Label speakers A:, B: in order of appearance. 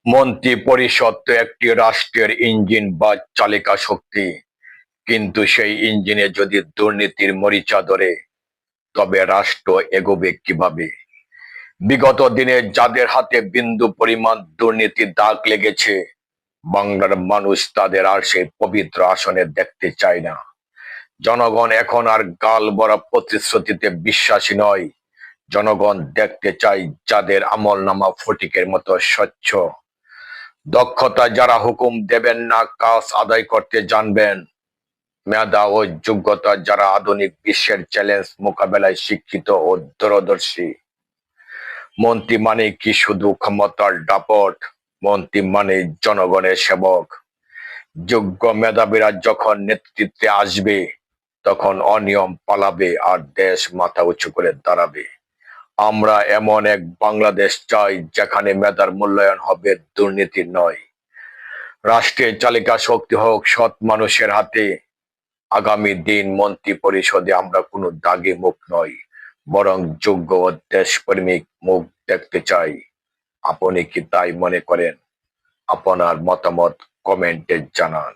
A: মন্ত্রী পরিষদ তো একটি রাষ্ট্রের ইঞ্জিন বা চালিকা শক্তি, কিন্তু সেই ইঞ্জিনে যদি দুর্নীতির মরিচা ধরে, তবে রাষ্ট্র এগোবে কিভাবে? বিগত দিনে যাদের হাতে বিন্দু পরিমাণ দুর্নীতির দাগ লেগেছে, বাংলার মানুষ তাদের আর সেই পবিত্র আসনে দেখতে চায় না। জনগণ এখন আর গাল ভরা প্রতিশ্রুতিতে বিশ্বাসী নয়। জনগণ দেখতে চায় যাদের আমলনামা ফটিকের মতো স্বচ্ছ, দক্ষতা যারা হুকুম দেবেন না, কাজ আদায় করতে জানবেন, মেধা ও যোগ্যতা যারা আধুনিক বিশ্বের চ্যালেঞ্জ মোকাবেলায় শিক্ষিত ও দূরদর্শী। মন্ত্রী মানে কি শুধু ক্ষমতার দাপট? মন্ত্রী মানে জনগণের সেবক। যোগ্য মেধাবীরা যখন নেতৃত্বে আসবে, তখন অনিয়ম পালাবে আর দেশ মাথা উঁচু করে দাঁড়াবে। আমরা এমন এক বাংলাদেশ চাই যেখানে মেধার মূল্যায়ন হবে, দুর্নীতি নয়। রাষ্ট্রের চালিকা শক্তি হোক সৎ মানুষের হাতে। আগামী দিন মন্ত্রী পরিষদে আমরা কোনো দাগী মুখ নয়, বরং যোগ্য ও দেশপ্রেমিক মুখ দেখতে চাই। আপনি কি তাই মনে করেন? আপনার মতামত কমেন্টে জানান।